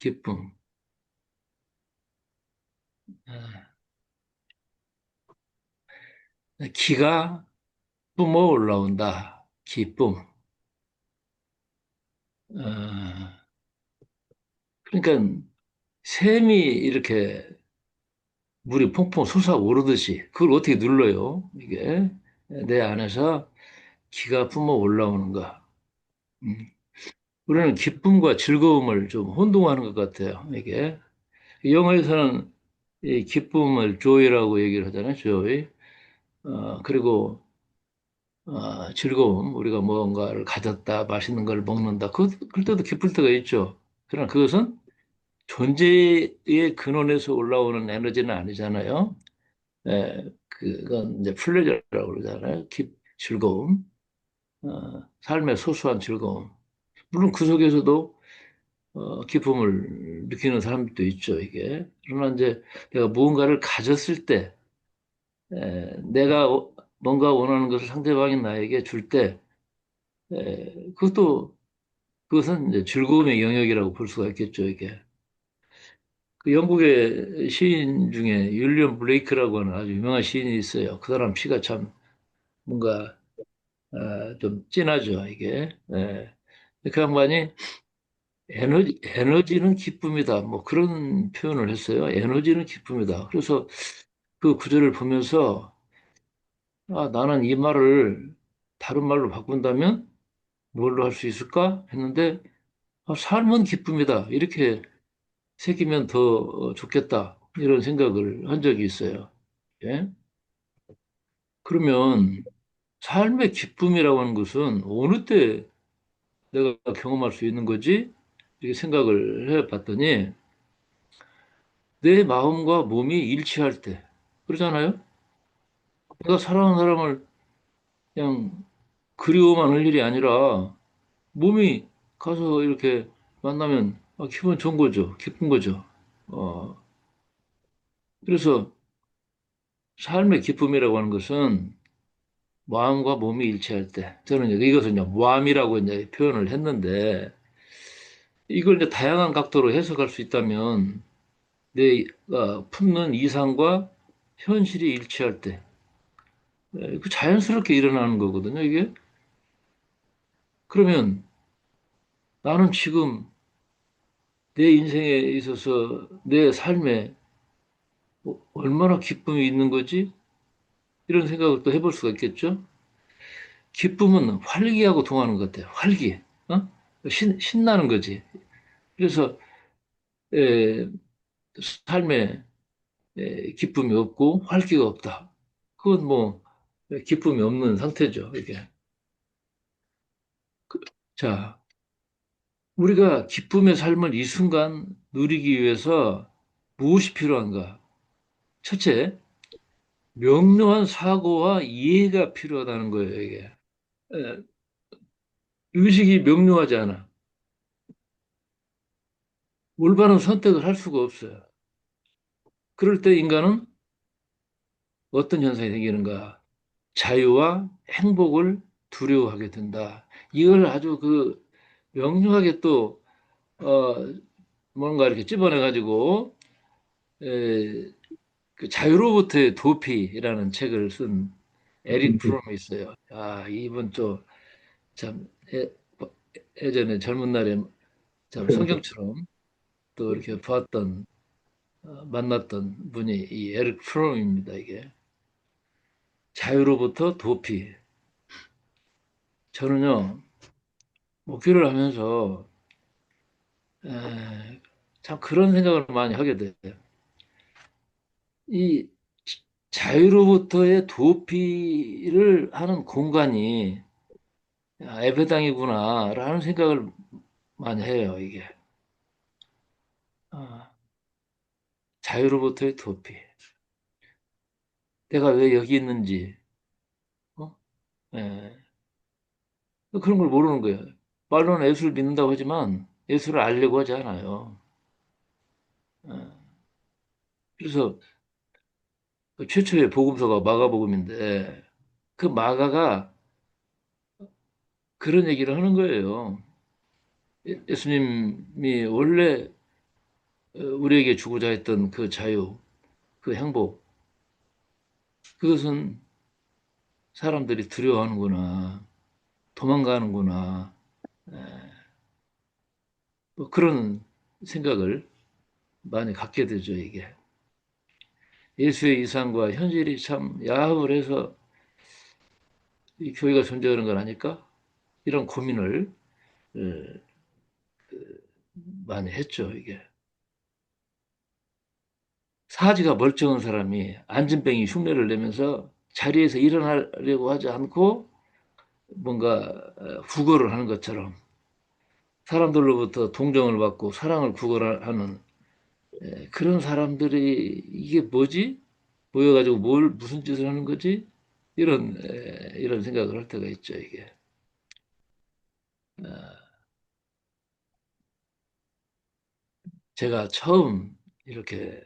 기쁨. 아, 기가 뿜어 올라온다. 기쁨. 어, 그러니까 샘이 이렇게 물이 퐁퐁 솟아오르듯이 그걸 어떻게 눌러요? 이게 내 안에서 기가 뿜어 올라오는가. 음. 우리는 기쁨과 즐거움을 좀 혼동하는 것 같아요. 이게 영어에서는 이 기쁨을 joy라고 얘기를 하잖아요. joy. 그리고 즐거움, 우리가 뭔가를 가졌다, 맛있는 걸 먹는다. 그럴 때도 기쁠 때가 있죠. 그러나 그것은 존재의 근원에서 올라오는 에너지는 아니잖아요. 그건 이제 플레저라고 그러잖아요. 즐거움, 삶의 소소한 즐거움. 물론 그 속에서도 기쁨을 느끼는 사람도 있죠, 이게. 그러나 이제 내가 무언가를 가졌을 때, 내가 뭔가 원하는 것을 상대방이 나에게 줄 때, 그것은 이제 즐거움의 영역이라고 볼 수가 있겠죠, 이게. 그 영국의 시인 중에 윌리엄 블레이크라고 하는 아주 유명한 시인이 있어요. 그 사람 시가 참 뭔가 좀 진하죠, 이게. 그 양반이 에너지는 기쁨이다. 뭐 그런 표현을 했어요. 에너지는 기쁨이다. 그래서 그 구절을 보면서 나는 이 말을 다른 말로 바꾼다면 뭘로 할 수 있을까? 했는데 삶은 기쁨이다. 이렇게 새기면 더 좋겠다. 이런 생각을 한 적이 있어요. 예? 그러면 삶의 기쁨이라고 하는 것은 어느 때 내가 경험할 수 있는 거지? 이렇게 생각을 해 봤더니 내 마음과 몸이 일치할 때 그러잖아요. 내가 사랑하는 사람을 그냥 그리워만 할 일이 아니라 몸이 가서 이렇게 만나면 기분 좋은 거죠. 기쁜 거죠. 어, 그래서 삶의 기쁨이라고 하는 것은 마음과 몸이 일치할 때 저는 이제 이것을 이제 무함이라고 이제 표현을 했는데 이걸 이제 다양한 각도로 해석할 수 있다면 내가 품는 이상과 현실이 일치할 때 그 자연스럽게 일어나는 거거든요, 이게. 그러면 나는 지금 내 인생에 있어서 내 삶에 얼마나 기쁨이 있는 거지? 이런 생각을 또 해볼 수가 있겠죠? 기쁨은 활기하고 동하는 것 같아요. 활기. 어? 신나는 거지. 그래서 에, 삶에 기쁨이 없고 활기가 없다. 그건 뭐 기쁨이 없는 상태죠, 이게. 그- 자, 우리가 기쁨의 삶을 이 순간 누리기 위해서 무엇이 필요한가? 첫째, 명료한 사고와 이해가 필요하다는 거예요, 이게. 에, 의식이 명료하지 않아. 올바른 선택을 할 수가 없어요. 그럴 때 인간은 어떤 현상이 생기는가? 자유와 행복을 두려워하게 된다. 이걸 아주 명료하게 어, 뭔가 이렇게 집어내가지고, 에, 그 자유로부터의 도피라는 책을 쓴 에릭 프롬이 있어요. 이분 참, 예전에 젊은 날에 참 성경처럼 또 이렇게 만났던 분이 이 에릭 프롬입니다, 이게. 자유로부터 도피. 저는요, 목회를 하면서, 참 그런 생각을 많이 하게 돼요. 이 자유로부터의 도피를 하는 공간이 예배당이구나라는 생각을 많이 해요, 이게. 아, 자유로부터의 도피. 내가 왜 여기 있는지, 어? 예. 그런 걸 모르는 거예요. 말로는 예수를 믿는다고 하지만 예수를 알려고 하지 않아요. 예. 그래서 그 최초의 복음서가 마가복음인데 그 마가가 그런 얘기를 하는 거예요. 예수님이 원래 우리에게 주고자 했던 그 자유, 그 행복, 그것은 사람들이 두려워하는구나, 도망가는구나, 뭐 그런 생각을 많이 갖게 되죠, 이게. 예수의 이상과 현실이 참 야합을 해서 이 교회가 존재하는 건 아닐까? 이런 고민을 어, 많이 했죠, 이게. 사지가 멀쩡한 사람이 안진뱅이 흉내를 내면서 자리에서 일어나려고 하지 않고 뭔가 구걸을 하는 것처럼 사람들로부터 동정을 받고 사랑을 구걸하는 그런 사람들이 이게 뭐지? 모여가지고 뭘 무슨 짓을 하는 거지? 이런 생각을 할 때가 있죠, 이게. 제가 처음 이렇게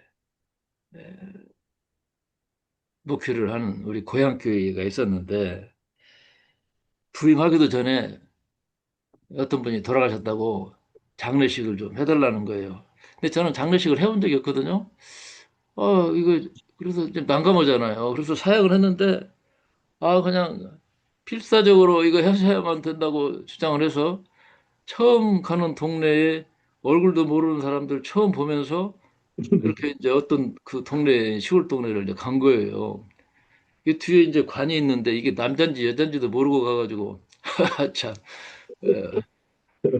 목회를 하는 우리 고향교회가 있었는데 부임하기도 전에 어떤 분이 돌아가셨다고 장례식을 좀 해달라는 거예요. 근데 저는 장례식을 해본 적이 없거든요. 이거 그래서 좀 난감하잖아요. 그래서 사역을 했는데 그냥 필사적으로 이거 하셔야만 된다고 주장을 해서 처음 가는 동네에 얼굴도 모르는 사람들 처음 보면서 그렇게 이제 어떤 그 동네 시골 동네를 이제 간 거예요. 이 뒤에 이제 관이 있는데 이게 남잔지 여잔지도 모르고 가가지고 참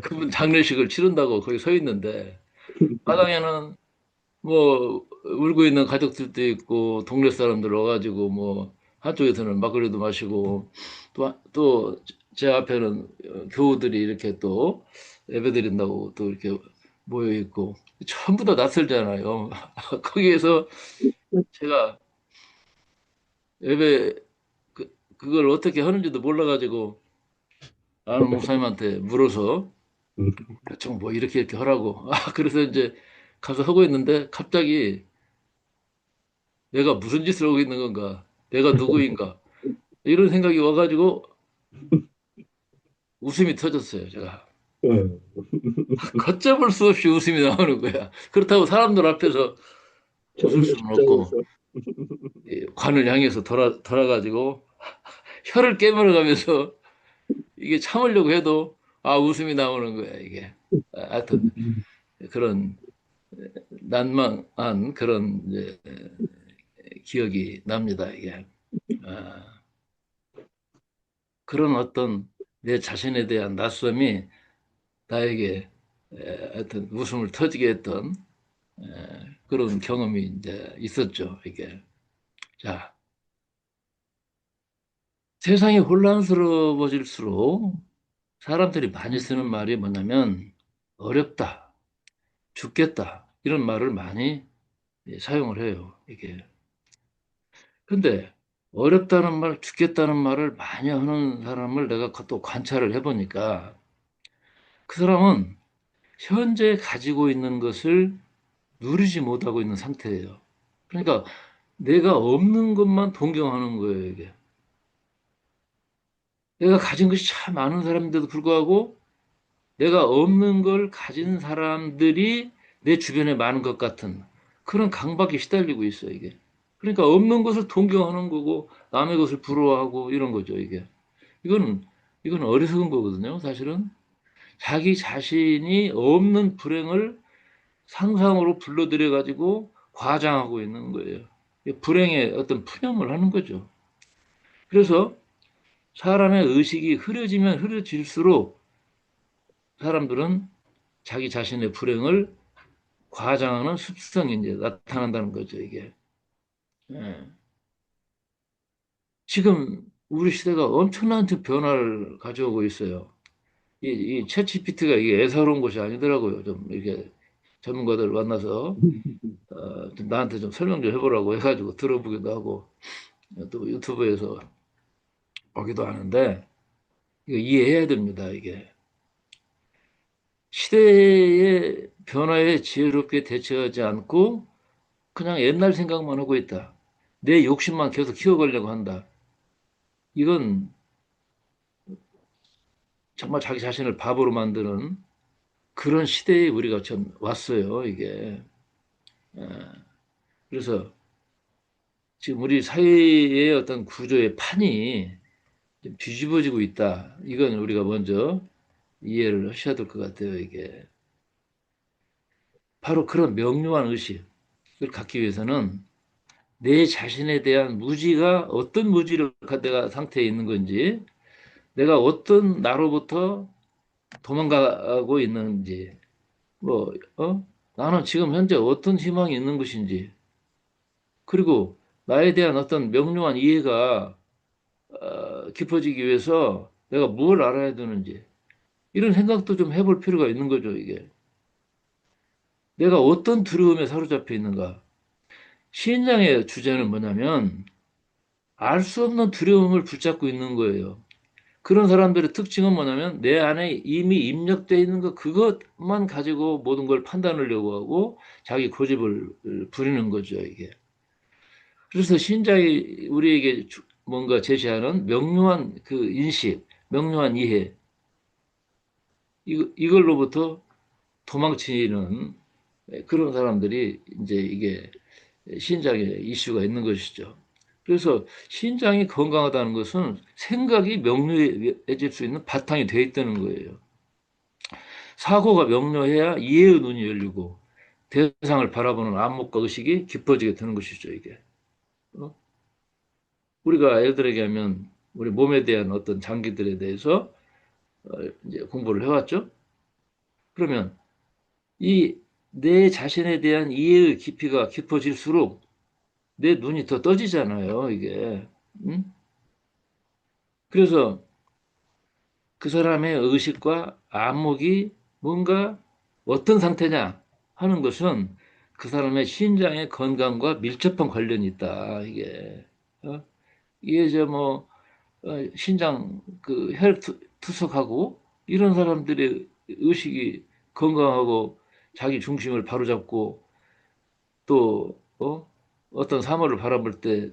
그분 장례식을 치른다고 거기 서 있는데 마당에는 뭐 울고 있는 가족들도 있고 동네 사람들 와가지고 뭐 한쪽에서는 막걸리도 마시고 또 제 앞에는 교우들이 이렇게 또 예배드린다고 또 이렇게 모여 있고 전부 다 낯설잖아요. 거기에서 제가 예배 그걸 어떻게 하는지도 몰라가지고 아는 목사님한테 물어서 대충 뭐 이렇게 하라고 그래서 이제 가서 하고 있는데 갑자기 내가 무슨 짓을 하고 있는 건가? 내가 누구인가? 이런 생각이 와가지고 웃음이 터졌어요, 제가. 걷잡을 수 없이 웃음이 나오는 거야. 그렇다고 사람들 앞에서 웃을 전문 수는 없고, 직장에서. 이 관을 향해서 돌아가지고, 혀를 깨물어가면서 이게 참으려고 해도, 웃음이 나오는 거야, 이게. 하여튼, 그런 난망한 그런 이제 기억이 납니다, 이게. 아, 그런 어떤 내 자신에 대한 낯섦이 나에게 하여튼 웃음을 터지게 했던 그런 경험이 이제 있었죠, 이게. 자, 세상이 혼란스러워질수록 사람들이 많이 쓰는 말이 뭐냐면 어렵다, 죽겠다 이런 말을 많이 사용을 해요, 이게. 근데 어렵다는 말, 죽겠다는 말을 많이 하는 사람을 내가 또 관찰을 해보니까 그 사람은 현재 가지고 있는 것을 누리지 못하고 있는 상태예요. 그러니까 내가 없는 것만 동경하는 거예요, 이게. 내가 가진 것이 참 많은 사람인데도 불구하고 내가 없는 걸 가진 사람들이 내 주변에 많은 것 같은 그런 강박에 시달리고 있어요, 이게. 그러니까 없는 것을 동경하는 거고 남의 것을 부러워하고 이런 거죠, 이게. 이거는, 이건 어리석은 거거든요, 사실은. 자기 자신이 없는 불행을 상상으로 불러들여 가지고 과장하고 있는 거예요. 불행의 어떤 푸념을 하는 거죠. 그래서 사람의 의식이 흐려지면 흐려질수록 사람들은 자기 자신의 불행을 과장하는 습성이 이제 나타난다는 거죠, 이게. 예. 지금 우리 시대가 엄청난 변화를 가져오고 있어요. 이 챗GPT가 이게 애사로운 것이 아니더라고요. 좀 이렇게 전문가들 만나서 좀 나한테 좀 설명 좀 해보라고 해가지고 들어보기도 하고 또 유튜브에서 보기도 하는데 이거 이해해야 됩니다, 이게. 시대의 변화에 지혜롭게 대처하지 않고 그냥 옛날 생각만 하고 있다. 내 욕심만 계속 키워가려고 한다. 이건 정말 자기 자신을 바보로 만드는 그런 시대에 우리가 좀 왔어요, 이게. 그래서 지금 우리 사회의 어떤 구조의 판이 좀 뒤집어지고 있다. 이건 우리가 먼저 이해를 하셔야 될 것 같아요, 이게. 바로 그런 명료한 의식을 갖기 위해서는 내 자신에 대한 무지가 어떤 무지를 내가 상태에 있는 건지, 내가 어떤 나로부터 도망가고 있는지, 뭐, 나는 지금 현재 어떤 희망이 있는 것인지, 그리고 나에 대한 어떤 명료한 이해가 깊어지기 위해서 내가 뭘 알아야 되는지, 이런 생각도 좀 해볼 필요가 있는 거죠, 이게. 내가 어떤 두려움에 사로잡혀 있는가. 신앙의 주제는 뭐냐면, 알 수 없는 두려움을 붙잡고 있는 거예요. 그런 사람들의 특징은 뭐냐면 내 안에 이미 입력되어 있는 것 그것만 가지고 모든 걸 판단하려고 하고 자기 고집을 부리는 거죠, 이게. 그래서 신자이 우리에게 뭔가 제시하는 명료한 그 인식, 명료한 이해, 이걸로부터 도망치는 그런 사람들이 이제 이게 신장에 이슈가 있는 것이죠. 그래서 신장이 건강하다는 것은 생각이 명료해질 수 있는 바탕이 되어 있다는 거예요. 사고가 명료해야 이해의 눈이 열리고 대상을 바라보는 안목과 의식이 깊어지게 되는 것이죠, 이게. 어? 우리가 애들에게 하면 우리 몸에 대한 어떤 장기들에 대해서 이제 공부를 해왔죠. 그러면 이 내 자신에 대한 이해의 깊이가 깊어질수록 내 눈이 더 떠지잖아요, 이게. 응? 그래서 그 사람의 의식과 안목이 뭔가 어떤 상태냐 하는 것은 그 사람의 신장의 건강과 밀접한 관련이 있다. 이게 이게 이제 뭐 신장 그 혈 투석하고 이런 사람들의 의식이 건강하고 자기 중심을 바로잡고 또 어떤 사물을 바라볼 때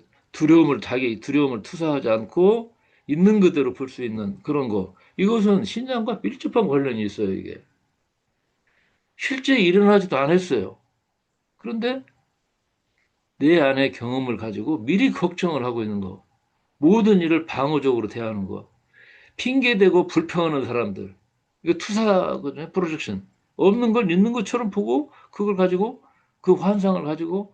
자기 두려움을 투사하지 않고 있는 그대로 볼 수 있는 그런 거. 이것은 신장과 밀접한 관련이 있어요, 이게. 실제 일어나지도 않았어요. 그런데 내 안의 경험을 가지고 미리 걱정을 하고 있는 거. 모든 일을 방어적으로 대하는 거. 핑계대고 불평하는 사람들. 이거 투사거든요, 프로젝션. 없는 걸 있는 것처럼 보고 그걸 가지고 그 환상을 가지고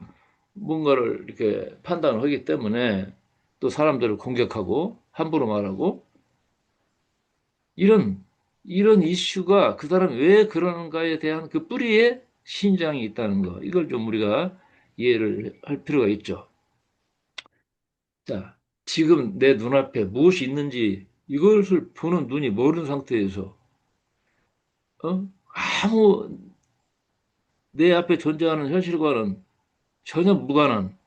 뭔가를 이렇게 판단을 하기 때문에 또 사람들을 공격하고 함부로 말하고 이런 이런 이슈가 그 사람이 왜 그러는가에 대한 그 뿌리에 신장이 있다는 거. 이걸 좀 우리가 이해를 할 필요가 있죠. 자, 지금 내 눈앞에 무엇이 있는지 이것을 보는 눈이 모르는 상태에서 아무 내 앞에 존재하는 현실과는 전혀 무관한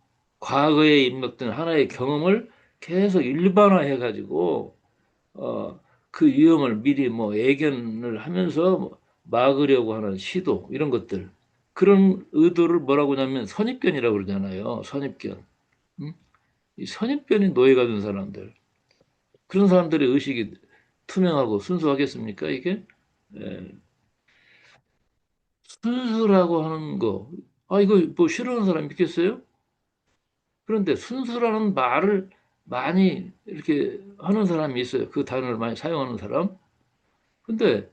과거에 입력된 하나의 경험을 계속 일반화해 가지고 그 위험을 미리 뭐 예견을 하면서 뭐 막으려고 하는 시도 이런 것들 그런 의도를 뭐라고 하냐면 선입견이라고 그러잖아요. 선입견. 음? 이 선입견이 노예가 된 사람들 그런 사람들의 의식이 투명하고 순수하겠습니까? 이게 순수라고 하는 거. 아 이거 뭐 싫어하는 사람 있겠어요? 그런데 순수라는 말을 많이 이렇게 하는 사람이 있어요. 그 단어를 많이 사용하는 사람. 근데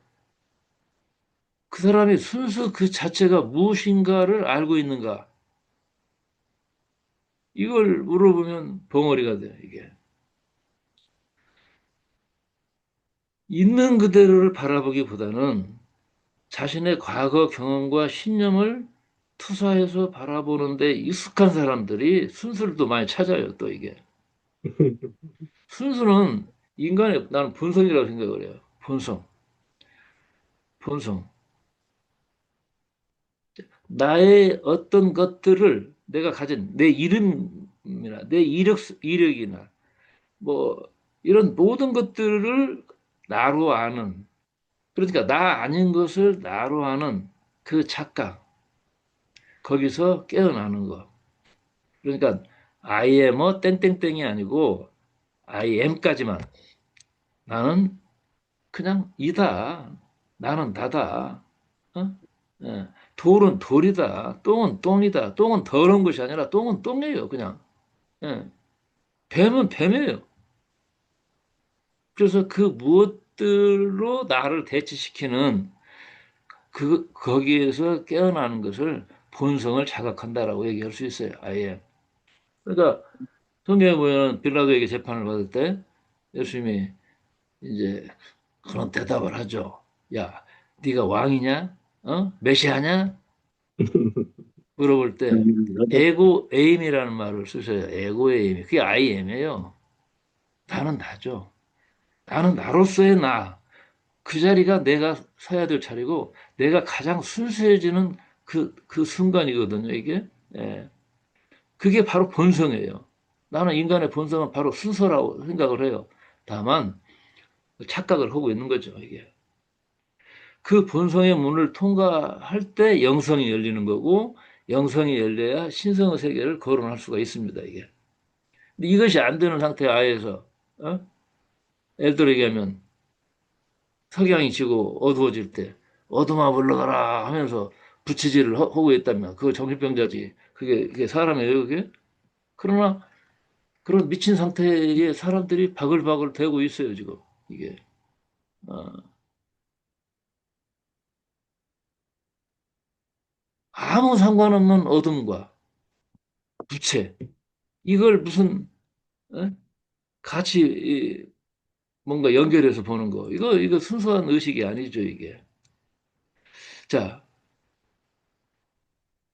그 사람이 순수 그 자체가 무엇인가를 알고 있는가? 이걸 물어보면 벙어리가 돼요, 이게. 있는 그대로를 바라보기보다는 자신의 과거 경험과 신념을 투사해서 바라보는데 익숙한 사람들이 순수를 또 많이 찾아요, 또 이게. 순수는 인간의, 나는 본성이라고 생각을 해요. 본성. 본성. 나의 어떤 것들을 내가 가진 내 이름이나 내 이력이나 뭐 이런 모든 것들을 나로 아는 그러니까 나 아닌 것을 나로 아는 그 착각 거기서 깨어나는 거 그러니까 I am 뭐 땡땡땡이 아니고 I am까지만 나는 그냥 이다 나는 나다 어? 예. 돌은 돌이다. 똥은 똥이다. 똥은 더러운 것이 아니라 똥은 똥이에요. 그냥. 예. 뱀은 뱀이에요. 그래서 그 무엇들로 나를 대치시키는 거기에서 깨어나는 것을 본성을 자각한다라고 얘기할 수 있어요. 아예. 그러니까 성경에 보면 빌라도에게 재판을 받을 때 예수님이 이제 그런 대답을 하죠. 야, 네가 왕이냐? 어? 메시아냐? 물어볼 때 하죠. 에고 에임이라는 말을 쓰셔요. 에고 에임. 그게 I am이에요. 나는 나죠. 나는 나로서의 나. 그 자리가 내가 서야 될 자리고 내가 가장 순수해지는 그 순간이거든요, 이게. 예. 그게 바로 본성이에요. 나는 인간의 본성은 바로 순서라고 생각을 해요. 다만 착각을 하고 있는 거죠, 이게. 그 본성의 문을 통과할 때 영성이 열리는 거고 영성이 열려야 신성의 세계를 거론할 수가 있습니다, 이게. 근데 이것이 안 되는 상태 하에서 어? 예를 들어 얘기하면 석양이 지고 어두워질 때 어둠아 물러가라 하면서 부채질을 하고 있다면 그거 정신병자지. 그게 사람이에요, 그게? 그러나 그런 미친 상태의 사람들이 바글바글 되고 있어요, 지금. 이게. 어, 아무 상관없는 어둠과 부채. 이걸 무슨 어? 같이 뭔가 연결해서 보는 거. 이거 순수한 의식이 아니죠, 이게. 자,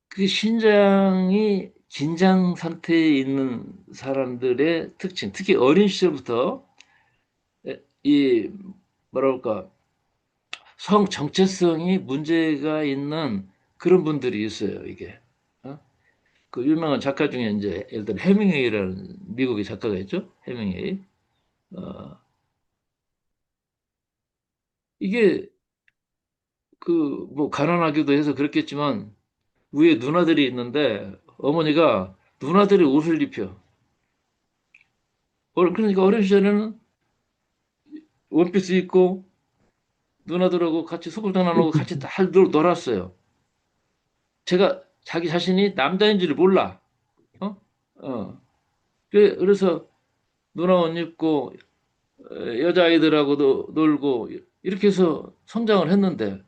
그 신장이 긴장 상태에 있는 사람들의 특징, 특히 어린 시절부터 이 뭐랄까 성 정체성이 문제가 있는 그런 분들이 있어요, 이게. 어? 그 유명한 작가 중에 이제 예를 들어 해밍웨이라는 미국의 작가가 있죠, 해밍웨이. 어, 이게 그 뭐 가난하기도 해서 그렇겠지만 위에 누나들이 있는데 어머니가 누나들이 옷을 입혀. 그러니까 어린 시절에는 원피스 입고 누나들하고 같이 소꿉장난하고 같이 잘 놀았어요. 제가 자기 자신이 남자인지를 몰라. 어? 어. 그래서 누나 옷 입고 여자아이들하고도 놀고 이렇게 해서 성장을 했는데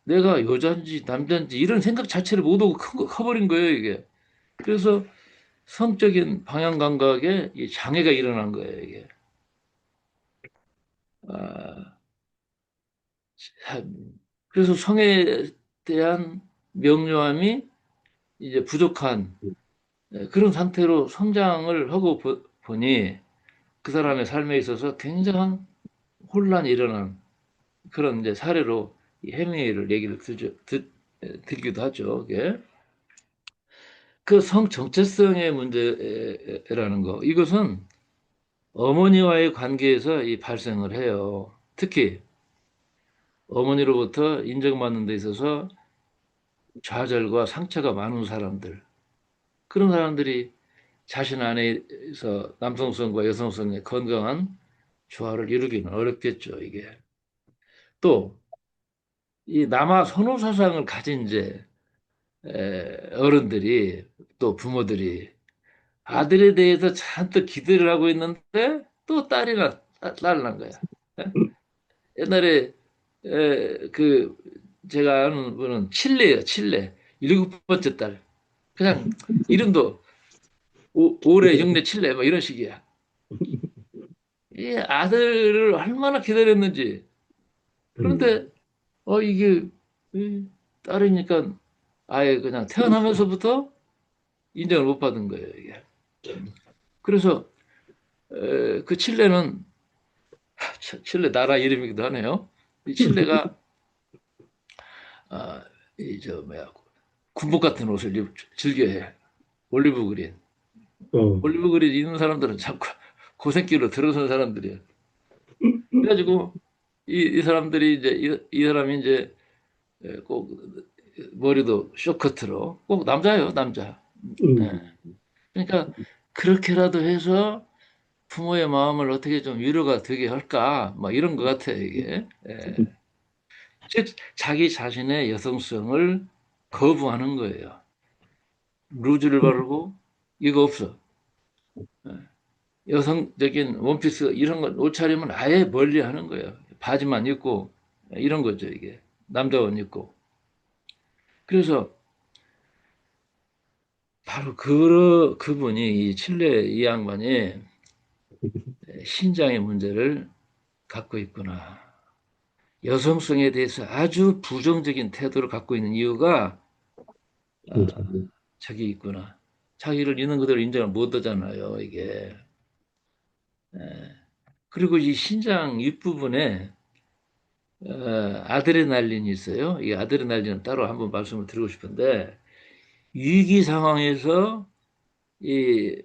내가 여자인지 남자인지 이런 생각 자체를 못 하고 커버린 거예요, 이게. 그래서 성적인 방향 감각에 이 장애가 일어난 거예요, 이게. 아, 그래서 성에 대한 명료함이 이제 부족한 그런 상태로 성장을 하고 보니 그 사람의 삶에 있어서 굉장한 혼란이 일어난 그런 이제 사례로 이 해밍웨이를 얘기를 들기도 하죠. 이게. 그 성 정체성의 문제라는 거 이것은 어머니와의 관계에서 이 발생을 해요. 특히 어머니로부터 인정받는 데 있어서 좌절과 상처가 많은 사람들 그런 사람들이 자신 안에서 남성성과 여성성의 건강한 조화를 이루기는 어렵겠죠, 이게. 또, 이 남아 선호 사상을 가진 이제 어른들이 또 부모들이 아들에 대해서 잔뜩 기대를 하고 있는데 또 딸을 낳은 거야. 예? 옛날에 그 제가 아는 분은 칠레예요, 칠레. 일곱 번째 딸. 그냥 이름도 올해 육내 칠레 뭐 이런 식이야. 이 아들을 얼마나 기다렸는지. 그런데 이게 딸이니까 아예 그냥 태어나면서부터 인정을 못 받은 거예요, 이게. 그래서 그 칠레는 칠레 나라 이름이기도 하네요. 이 칠레가 이저 뭐야 군복 같은 옷을 즐겨해. 올리브 그린. 어, 올리브 그린 입는 사람들은 자꾸 고생길로 들어선 사람들이야. 그래가지고 이 사람들이 이제 이 사람이 이제 꼭 머리도 쇼커트로 꼭 남자예요, 남자. 예. 음, 그러니까 그렇게라도 해서 부모의 마음을 어떻게 좀 위로가 되게 할까? 막 이런 것 같아요, 이게. 예. 즉, 자기 자신의 여성성을 거부하는 거예요. 루즈를 바르고, 이거 없어. 여성적인 원피스 이런 거 옷차림은 아예 멀리 하는 거예요. 바지만 입고, 이런 거죠, 이게. 남자 옷 입고. 그래서 바로 그분이, 이 칠레 이 양반이 신장의 문제를 갖고 있구나. 여성성에 대해서 아주 부정적인 태도를 갖고 있는 이유가 아, 저기 있구나. 자기를 있는 그대로 인정을 못 하잖아요, 이게. 그리고 이 신장 윗부분에 아드레날린이 있어요. 이 아드레날린은 따로 한번 말씀을 드리고 싶은데 위기 상황에서 이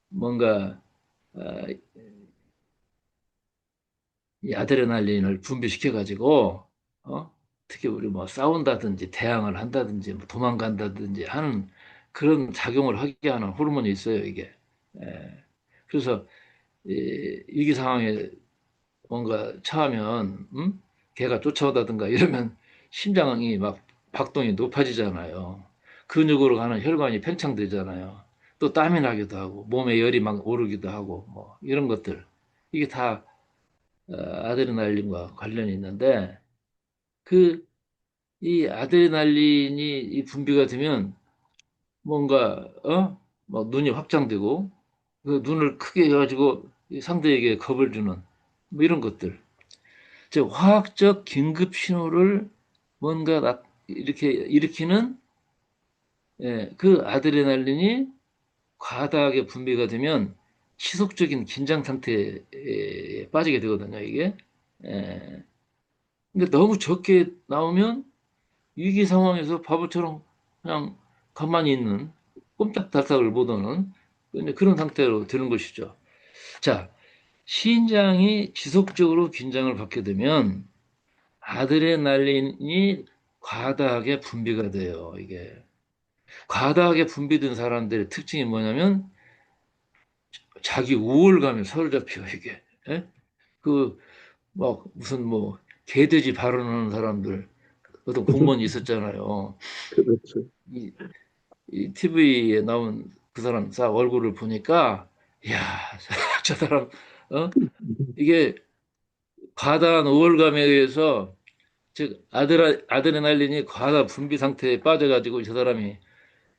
뭔가 어, 이 아드레날린을 분비시켜 가지고 특히 우리 뭐 싸운다든지 대항을 한다든지 뭐 도망간다든지 하는 그런 작용을 하게 하는 호르몬이 있어요, 이게. 예. 그래서 이 위기 상황에 뭔가 처하면 개가 쫓아오다든가 이러면 심장이 막 박동이 높아지잖아요. 근육으로 가는 혈관이 팽창되잖아요. 또 땀이 나기도 하고 몸에 열이 막 오르기도 하고 뭐 이런 것들 이게 다 아드레날린과 관련이 있는데 그 이 아드레날린이 이 분비가 되면 뭔가 막 눈이 확장되고 그 눈을 크게 해가지고 상대에게 겁을 주는 뭐 이런 것들. 즉 화학적 긴급 신호를 뭔가 이렇게 일으키는 그 아드레날린이 과다하게 분비가 되면 지속적인 긴장 상태에 빠지게 되거든요, 이게. 예. 근데 너무 적게 나오면 위기 상황에서 바보처럼 그냥 가만히 있는 꼼짝달싹을 못하는 그런 상태로 되는 것이죠. 자, 신장이 지속적으로 긴장을 받게 되면 아드레날린이 과다하게 분비가 돼요, 이게. 과다하게 분비된 사람들의 특징이 뭐냐면 자기 우월감에 사로잡혀, 이게. 예? 그, 막, 무슨 뭐, 개돼지 발언하는 사람들, 어떤 공무원이 있었잖아요. 그렇죠. 이, 이 TV에 나온 그 사람 싹 얼굴을 보니까, 이야, 저 사람, 어? 이게 과다한 우월감에 의해서, 즉, 아드레날린이 과다 분비 상태에 빠져가지고 저 사람이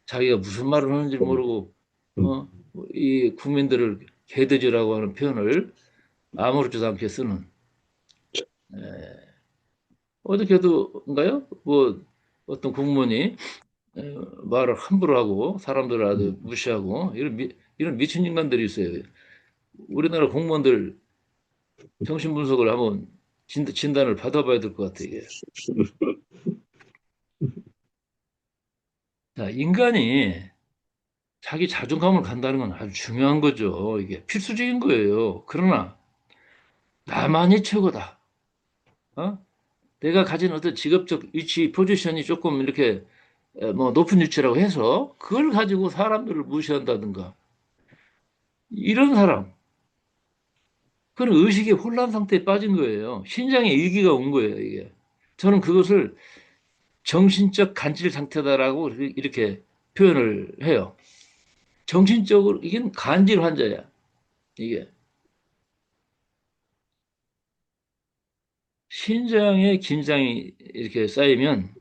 자기가 무슨 말을 하는지 모르고, 어? 이 국민들을 개돼지라고 하는 표현을 아무렇지도 않게 쓰는, 어저께도인가요? 뭐, 어떤 공무원이 말을 함부로 하고 사람들을 아주 무시하고 이런 미친 인간들이 있어요. 우리나라 공무원들 정신 분석을 한번 진단을 받아봐야 될 것 같아, 이게. 자, 인간이 자기 자존감을 간다는 건 아주 중요한 거죠. 이게 필수적인 거예요. 그러나 나만이 최고다. 어? 내가 가진 어떤 직업적 위치, 포지션이 조금 이렇게 뭐 높은 위치라고 해서 그걸 가지고 사람들을 무시한다든가 이런 사람, 그런 의식의 혼란 상태에 빠진 거예요. 신장에 위기가 온 거예요, 이게. 저는 그것을 정신적 간질 상태다라고 이렇게 표현을 해요. 정신적으로, 이게 간질 환자야, 이게. 신장에 긴장이 이렇게 쌓이면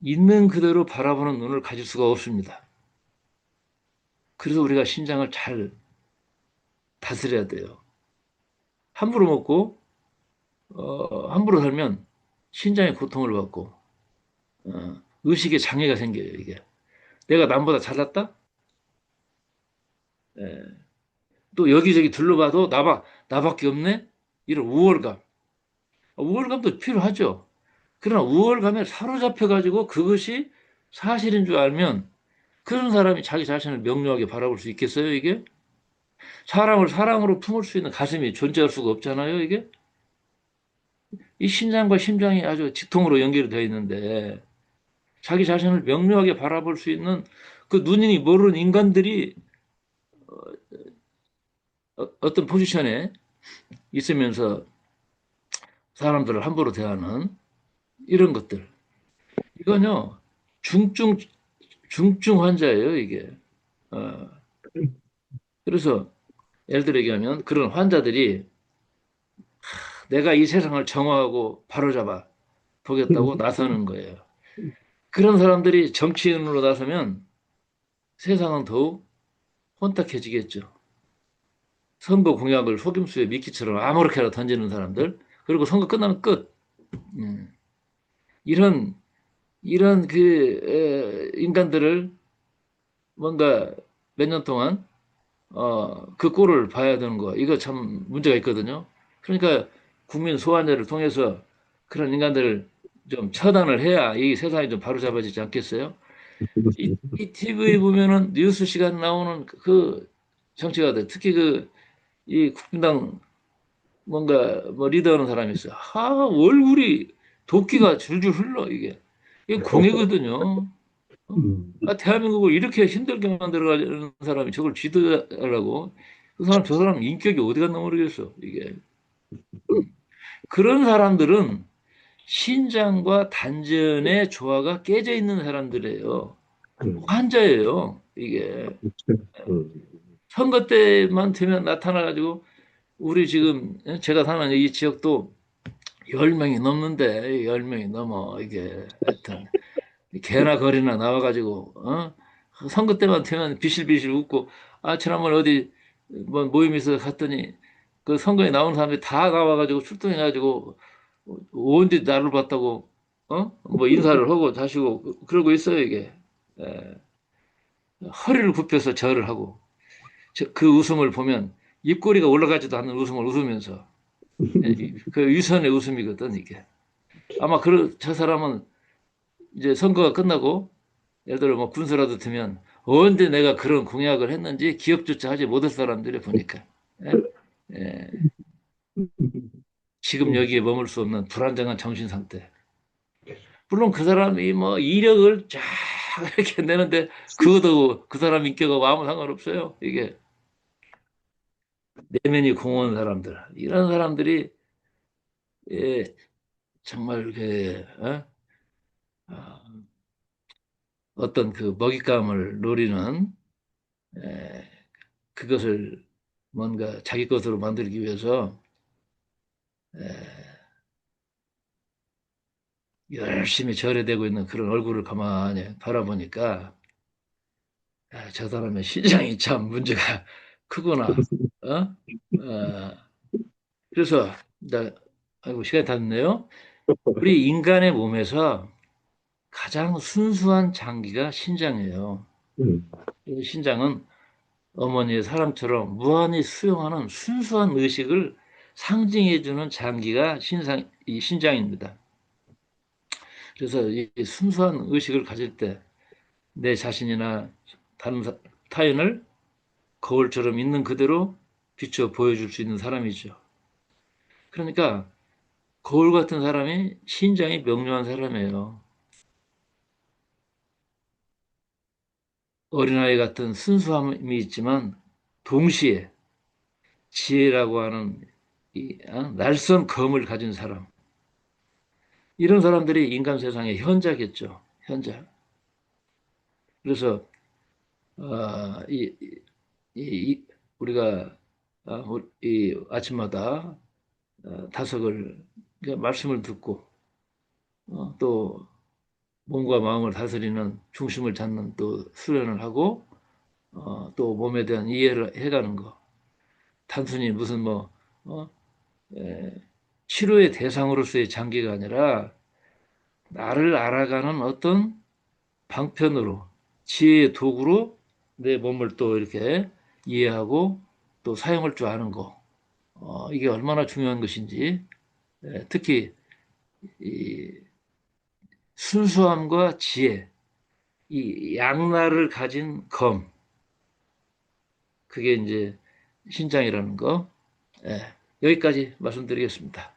있는 그대로 바라보는 눈을 가질 수가 없습니다. 그래서 우리가 신장을 잘 다스려야 돼요. 함부로 먹고, 함부로 살면 신장에 고통을 받고, 의식에 장애가 생겨요, 이게. 내가 남보다 잘났다? 예. 또 여기저기 둘러봐도 나밖에 없네? 이런 우월감. 우월감도 필요하죠. 그러나 우월감에 사로잡혀가지고 그것이 사실인 줄 알면 그런 사람이 자기 자신을 명료하게 바라볼 수 있겠어요, 이게? 사람을 사랑으로 품을 수 있는 가슴이 존재할 수가 없잖아요, 이게? 이 신장과 심장이 아주 직통으로 연결이 되어 있는데 자기 자신을 명료하게 바라볼 수 있는 그 눈이 모르는 인간들이 어떤 포지션에 있으면서 사람들을 함부로 대하는 이런 것들. 이건요, 중증, 중증 환자예요, 이게. 어, 그래서 예를 들어 얘기하면 그런 환자들이 내가 이 세상을 정화하고 바로잡아 보겠다고 나서는 거예요. 그런 사람들이 정치인으로 나서면 세상은 더욱 혼탁해지겠죠. 선거 공약을 속임수에 미끼처럼 아무렇게나 던지는 사람들, 그리고 선거 끝나면 끝. 음, 이런 이런 인간들을 뭔가 몇 년 동안 그 꼴을 봐야 되는 거. 이거 참 문제가 있거든요. 그러니까 국민 소환제를 통해서 그런 인간들을 좀 처단을 해야 이 세상이 좀 바로잡아지지 않겠어요? 이 TV 보면은 뉴스 시간 나오는 그 정치가들, 특히 이 국민당 뭔가 뭐 리더하는 사람이 있어요. 얼굴이 도끼가 줄줄 흘러 이게. 이게 공해거든요. 어? 대한민국을 이렇게 힘들게 만들어가는 사람이 저걸 지도하려고 그 사람 저 사람 인격이 어디 갔나 모르겠어 이게. 그런 사람들은 신장과 단전의 조화가 깨져 있는 사람들이에요. 환자예요 이게. 선거 때만 되면 나타나가지고 우리 지금 제가 사는 이 지역도 10명이 넘는데 10명이 넘어 이게 하여튼 개나 거리나 나와가지고 선거 때만 되면 비실비실 웃고 지난번 어디 뭐 모임 있어 갔더니 그 선거에 나오는 사람들이 다 나와가지고 출동해가지고 언제 나를 봤다고 뭐 인사를 하고 자시고 그러고 있어요 이게. 에, 허리를 굽혀서 절을 하고 그 웃음을 보면 입꼬리가 올라가지도 않는 웃음을 웃으면서 그 유선의 웃음이거든 이게. 아마 저 사람은 이제 선거가 끝나고 예를 들어 뭐 군수라도 되면 언제 내가 그런 공약을 했는지 기억조차 하지 못할 사람들이 보니까 예? 예. 지금 여기에 머물 수 없는 불안정한 정신 상태. 물론 그 사람이 뭐 이력을 쫙 이렇게 내는데 그것도 그 사람 인격하고 아무 상관없어요. 이게 내면이 공허한 사람들 이런 사람들이 예, 정말 어떤 그 먹잇감을 노리는 에, 그것을 뭔가 자기 것으로 만들기 위해서 에, 열심히 절여되고 있는 그런 얼굴을 가만히 바라보니까 저 사람의 신장이 참 문제가 크구나. 어? 그래서 아이고 시간이 다 됐네요. 우리 인간의 몸에서 가장 순수한 장기가 신장이에요. 이 신장은 어머니의 사랑처럼 무한히 수용하는 순수한 의식을 상징해주는 장기가 이 신장입니다. 그래서 이 순수한 의식을 가질 때 내 자신이나 다른 타인을 거울처럼 있는 그대로 비춰 보여줄 수 있는 사람이죠. 그러니까 거울 같은 사람이 신장이 명료한 사람이에요. 어린아이 같은 순수함이 있지만 동시에 지혜라고 하는 날선 검을 가진 사람. 이런 사람들이 인간 세상의 현자겠죠. 현자. 그래서 어, 이, 우리가 이 아침마다 다석을 말씀을 듣고 또 몸과 마음을 다스리는 중심을 잡는 또 수련을 하고 또 몸에 대한 이해를 해가는 거. 단순히 무슨 뭐 어, 에, 치료의 대상으로서의 장기가 아니라 나를 알아가는 어떤 방편으로 지혜의 도구로 내 몸을 또 이렇게 이해하고 또 사용할 줄 아는 거. 이게 얼마나 중요한 것인지 특히 이 순수함과 지혜, 이 양날을 가진 검, 그게 이제 신장이라는 거. 예, 여기까지 말씀드리겠습니다.